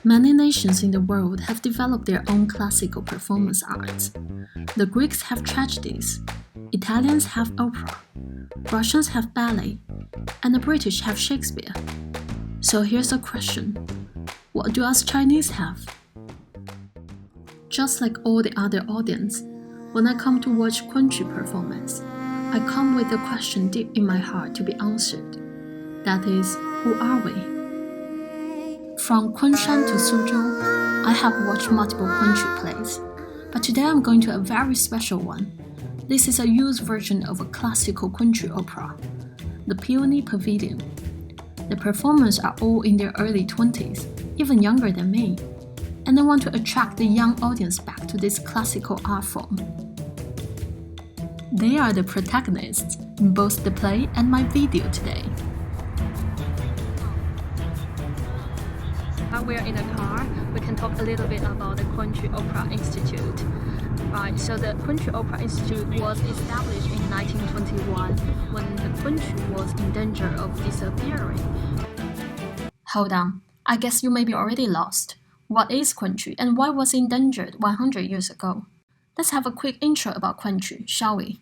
Many nations in the world have developed their own classical performance arts. The Greeks have tragedies, Italians have opera, Russians have ballet, and the British have Shakespeare. So here's a question. What do us Chinese have? Just like all the other audience, when I come to watch Kunqu performance, I come with a question deep in my heart to be answered. That is, who are we? From Kunshan to Suzhou, I have watched multiple Kunqu plays, but today I'm going to a very special one. This is a used version of a classical Kunqu opera, the Peony Pavilion. The performers are all in their early 20s, even younger than me, and I want to attract the young audience back to this classical art form. They are the protagonists in both the play and my video today. While we're in a car, we can talk a little bit about the Kunqu Opera Institute. Right, so the Kunqu Opera Institute was established in 1921 when the Kunqu was in danger of disappearing. Hold on, I guess you may be already lost. What is Kunqu and why was it endangered 100 years ago? Let's have a quick intro about Kunqu, shall we?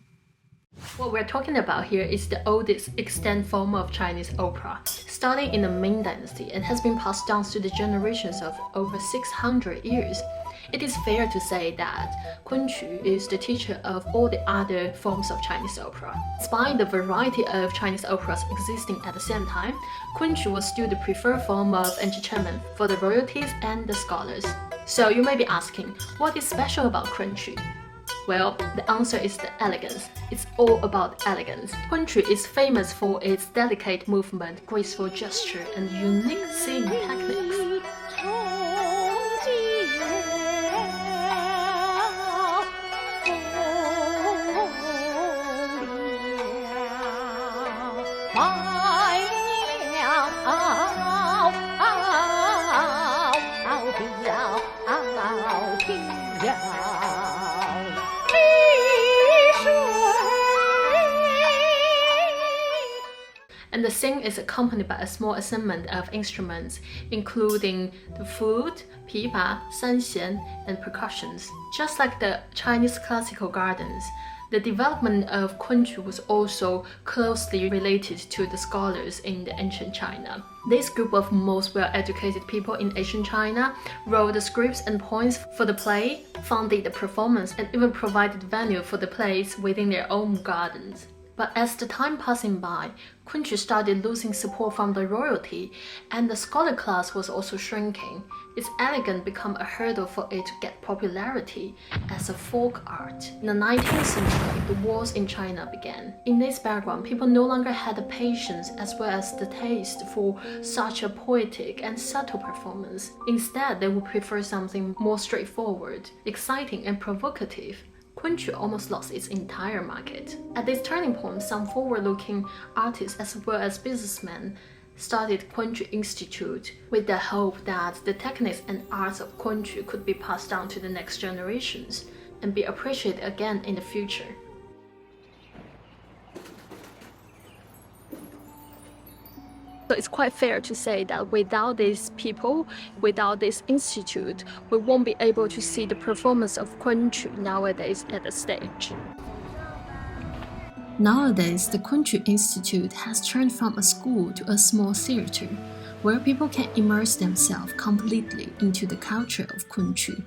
What we're talking about here is the oldest extant form of Chinese opera, starting in the Ming Dynasty and has been passed down through the generations of over 600 years. It is fair to say that Kunqu is the teacher of all the other forms of Chinese opera. Despite the variety of Chinese operas existing at the same time, Kunqu was still the preferred form of entertainment for the royalties and the scholars. So you may be asking, what is special about Kunqu? Well, the answer is the elegance. It's all about elegance. Kunqu is famous for its delicate movement, graceful gesture, and unique singing techniques. And the sing is accompanied by a small assortment of instruments, including the flute, pipa, sanxian, and percussions. Just like the Chinese classical gardens, the development of Kunqu was also closely related to the scholars in the ancient China. This group of most well-educated people in ancient China wrote the scripts and poems for the play, funded the performance, and even provided venue for the plays within their own gardens. But as the time passing by, Kunqu started losing support from the royalty, and the scholar class was also shrinking. Its elegance became a hurdle for it to get popularity as a folk art. In the 19th century, the wars in China began. In this background, people no longer had the patience as well as the taste for such a poetic and subtle performance. Instead, they would prefer something more straightforward, exciting, and provocative. Kunqu almost lost its entire market. At this turning point, some forward-looking artists as well as businessmen started Kunqu Institute with the hope that the techniques and arts of Kunqu could be passed down to the next generations and be appreciated again in the future. So it's quite fair to say that without these people, without this institute, we won't be able to see the performance of Kunqu nowadays at the stage. Nowadays, the Kunqu Institute has turned from a school to a small theater, where people can immerse themselves completely into the culture of Kunqu.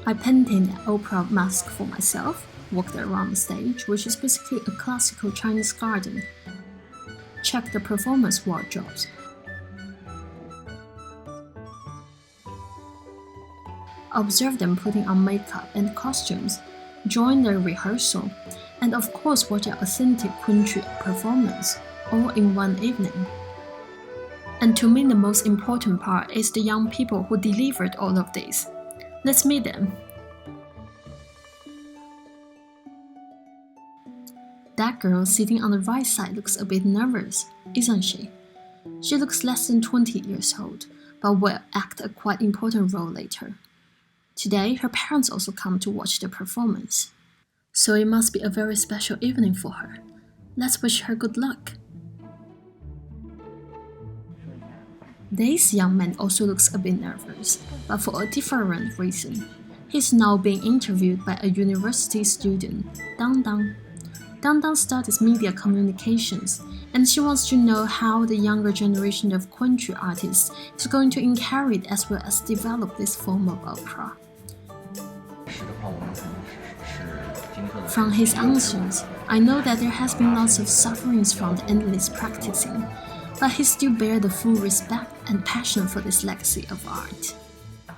I painted an opera mask for myself, walked around the stage, which is basically a classical Chinese garden, checked the performance wardrobes, observed them putting on makeup and costumes, joined their rehearsal, and of course watch an authentic Kunqu performance, all in one evening. And to me the most important part is the young people who delivered all of this. Let's meet them. That girl sitting on the right side looks a bit nervous, isn't she? She looks less than 20 years old, but will act a quite important role later. Today, her parents also come to watch the performance. So it must be a very special evening for her. Let's wish her good luck. This young man also looks a bit nervous, but for a different reason. He's now being interviewed by a university student, Dang Dang. Dang Dang studies media communications, and she wants to know how the younger generation of Kunqu artists is going to inherit as well as develop this form of opera. From his answers, I know that there has been lots of sufferings from the endless practicing, but he still bears the full respect and passion for this legacy of art.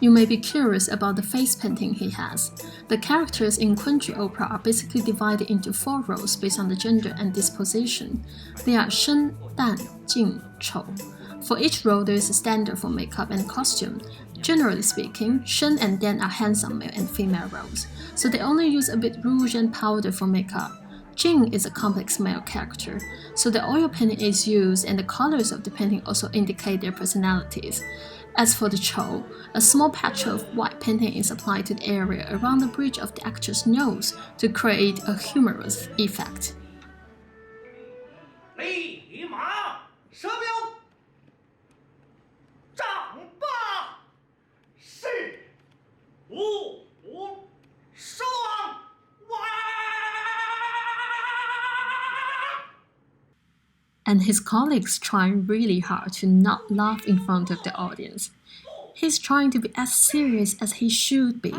You may be curious about the face painting he has. The characters in Kunqu opera are basically divided into 4 roles based on the gender and disposition. They are Shen, Dan, Jing, Chou. For each role, there is a standard for makeup and costume. Generally speaking, Shen and Dan are handsome male and female roles, so they only use a bit rouge and powder for makeup. Jing is a complex male character, so the oil painting is used and the colors of the painting also indicate their personalities. As for the Chou, a small patch of white painting is applied to the area around the bridge of the actor's nose to create a humorous effect. And his colleagues trying really hard to not laugh in front of the audience. He's trying to be as serious as he should be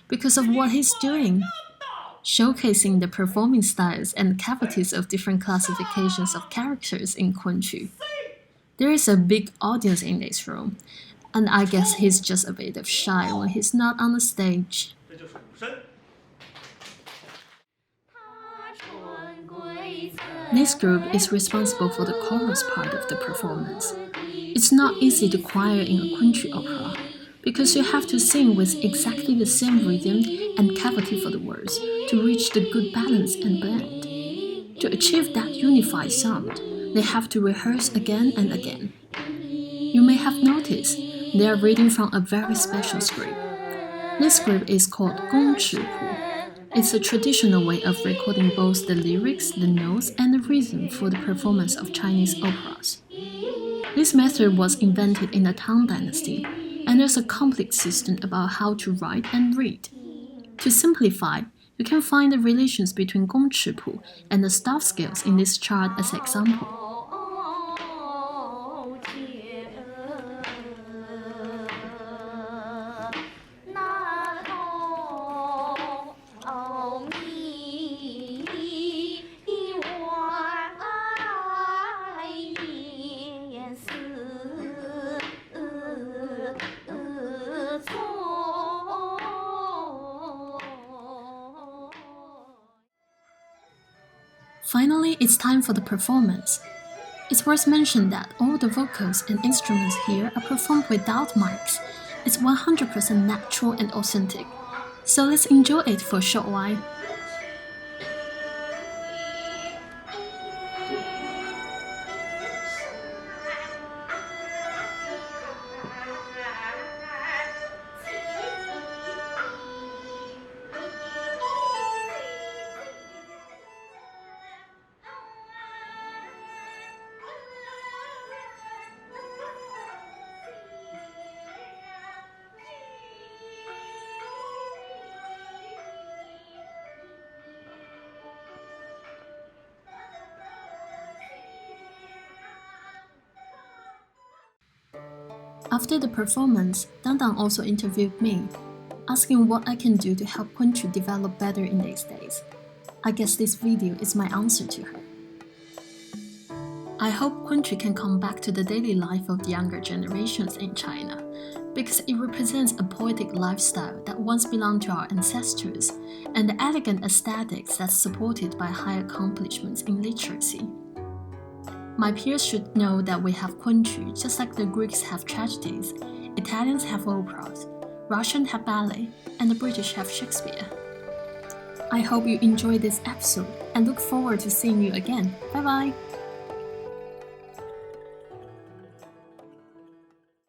because of what he's doing, showcasing the performing styles and cavities of different classifications of characters in Kunqu. There is a big audience in this room, and I guess he's just a bit shy when he's not on the stage. This group is responsible for the chorus part of the performance. It's not easy to choir in a Kunqu opera, because you have to sing with exactly the same rhythm and cavity for the words to reach the good balance and blend. To achieve that unified sound, they have to rehearse again and again. You may have noticed they are reading from a very special script. This script is called Kunqu. It's a traditional way of recording both the lyrics, the notes, and the rhythm for the performance of Chinese operas. This method was invented in the Tang Dynasty, and there's a complex system about how to write and read. To simplify, you can find the relations between Gongchipu and the staff scales in this chart as example. Finally, it's time for the performance. It's worth mentioning that all the vocals and instruments here are performed without mics. It's 100% natural and authentic. So let's enjoy it for a short while. After the performance, Dang Dang also interviewed me, asking what I can do to help Kunqu develop better in these days. I guess this video is my answer to her. I hope Kunqu can come back to the daily life of the younger generations in China, because it represents a poetic lifestyle that once belonged to our ancestors, and the elegant aesthetics that's supported by high accomplishments in literacy. My peers should know that we have Kunqu just like the Greeks have tragedies, Italians have operas, Russians have ballet, and the British have Shakespeare. I hope you enjoyed this episode and look forward to seeing you again. Bye bye!